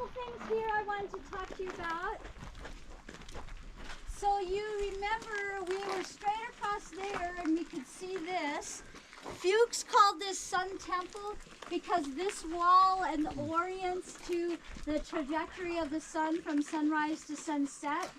couple things here I wanted to talk to you about. So you remember we were straight across there and we could see this. Fuchs called this Sun Temple because this wall and orients to the trajectory of the sun from sunrise to sunset.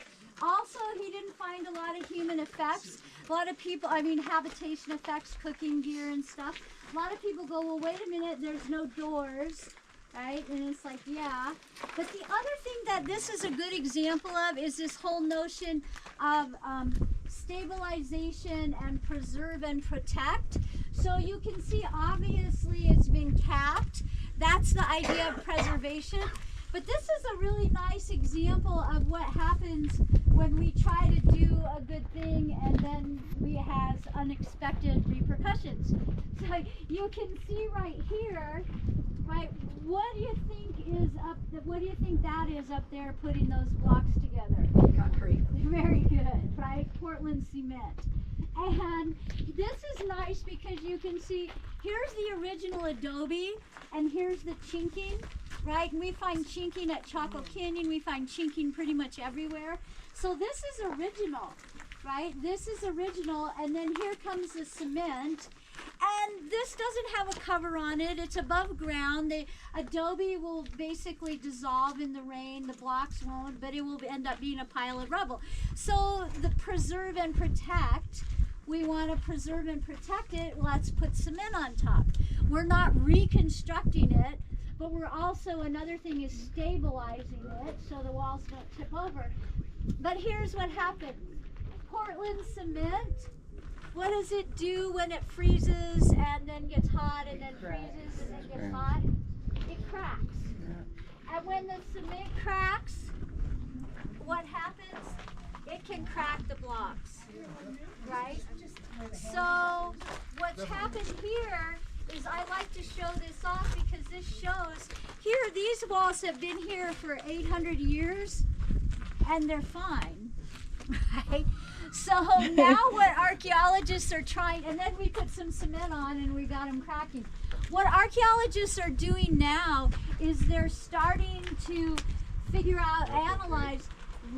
Also, he didn't find a lot of human effects. A lot of people, habitation effects, cooking gear and stuff. A lot of people go, well, wait a minute, there's no doors, right? And it's like, yeah. But the other thing that this is a good example of is this whole notion of stabilization and preserve and protect. So you can see, obviously, it's been capped. That's the idea of preservation. But this is a really nice example of what happens when we try to do a good thing and then we have unexpected repercussions. So you can see right here, right, what do you think that is up there putting those blocks together? Concrete. Very good, right? Portland cement. And this is nice because you can see here's the original adobe and here's the chinking, right? And we find chinking at Chaco Canyon. We find chinking pretty much everywhere. So this is original, right? This is original. And then here comes the cement. And this doesn't have a cover on it. It's above ground. The adobe will basically dissolve in the rain. The blocks won't, but it will end up being a pile of rubble. So the preserve and protect, we want to preserve and protect it. Let's put cement on top. We're not reconstructing it, but we're also, another thing is stabilizing it so the walls don't tip over. But here's what happens. Portland cement, what does it do when it freezes and then gets hot and then freezes and then gets hot? It cracks. And when the cement cracks, what happens? It can crack the blocks, right? So what's happened here is I like to show this off because this shows, here these walls have been here for 800 years and they're fine, right? So now what archaeologists are trying, and then we put some cement on and we got them cracking. What archaeologists are doing now is they're starting to figure out, analyze,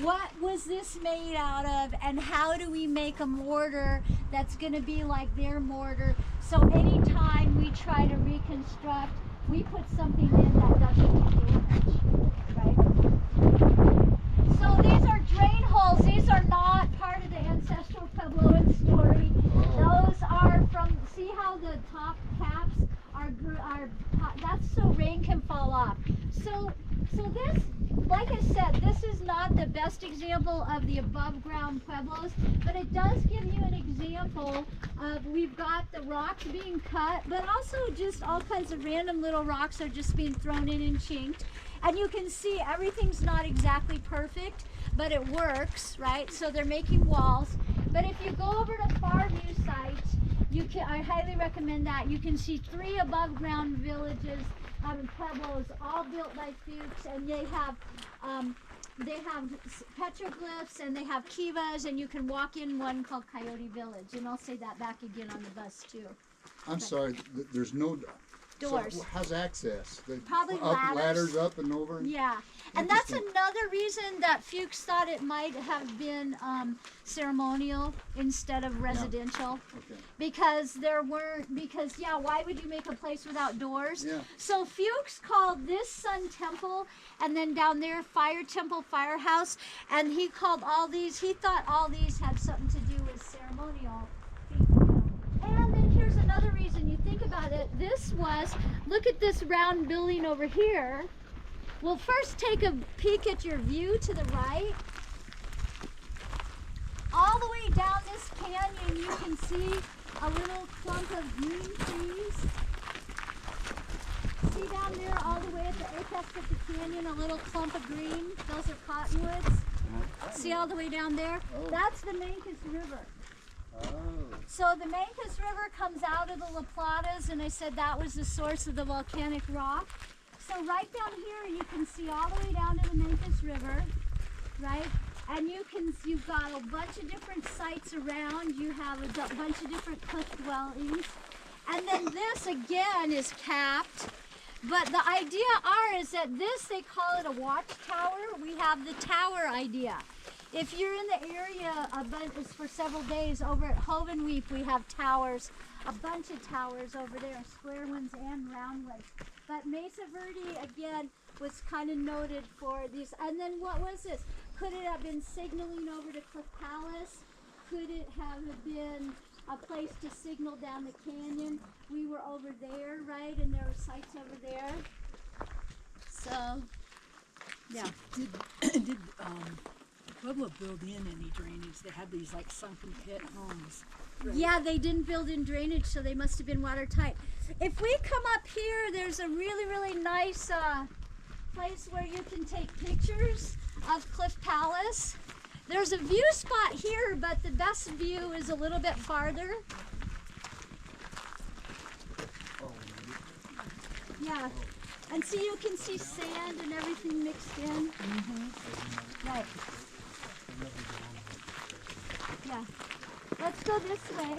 what was this made out of and how do we make a mortar that's going to be like their mortar, so anytime we try to reconstruct, we put something in that doesn't do damage, right? So these are drain holes. These are not part of the Ancestral Puebloan story. Those are from, see how the top caps are that's so rain can fall off. So this, like I said, this is not the best example of the above ground pueblos, but it does give you an example of, we've got the rocks being cut, but also just all kinds of random little rocks are just being thrown in and chinked. And you can see everything's not exactly perfect, but it works, right? So they're making walls. But if you go over to far view sites, I highly recommend that. You can see 3 above ground villages, pueblos, all built by Fuchs, and they have petroglyphs and they have kivas, and you can walk in one called Coyote Village, and I'll say that back again on the bus too. I'm sorry, there's no doors. So how's access? Probably ladders up and over? Yeah, and that's another reason that Fuchs thought it might have been ceremonial instead of residential. Yeah. Okay. Because why would you make a place without doors? Yeah. So Fuchs called this Sun Temple, and then down there Fire Temple, Firehouse, and he called all these, he thought all these had something to do with ceremonial. And then here's another reason, you think about it, this was, look at this round building over here. Well, first take a peek at your view to the right. All the way down this canyon you can see a little clump of green trees. See down there all the way at the apex of the canyon, a little clump of green? Those are cottonwoods. See all the way down there? Oh. That's the Mancos River. Oh. So the Mancos River comes out of the La Platas, and I said that was the source of the volcanic rock. So right down here you can see all the way down to the Mancos River, right? And you've got a bunch of different sites around. You have a bunch of different cliff dwellings. And then this again is capped. But the idea is that this, they call it a watchtower. We have the tower idea. If you're in the area, it's for several days over at Hovenweep, we have towers, a bunch of towers over there, square ones and round ones. But Mesa Verde, again, was kind of noted for these. And then what was this? Could it have been signaling over to Cliff Palace? Could it have been a place to signal down the canyon? We were over there, right? And there were sites over there. So, yeah. Did Pueblo build in any drainage? They had these like sunken pit homes. Right? Yeah, they didn't build in drainage, so they must have been watertight. If we come up here, there's a really, really nice place where you can take pictures of Cliff Palace. There's a view spot here, but the best view is a little bit farther. Yeah, and see, you can see sand and everything mixed in. Right. Yeah. Let's go this way.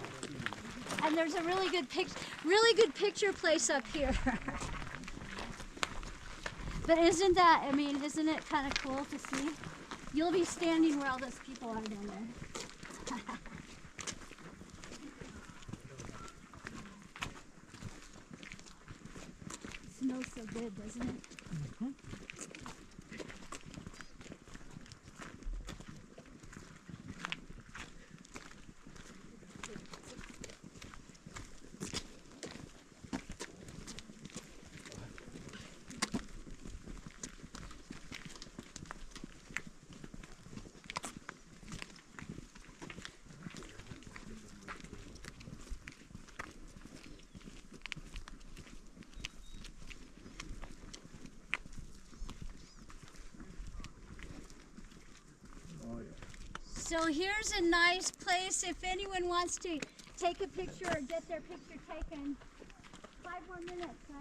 And there's a really good picture place up here. But isn't it kind of cool to see? You'll be standing where all those people are down there. Smells so good, doesn't it? Mm-hmm. So here's a nice place if anyone wants to take a picture or get their picture taken. 5 more minutes, right?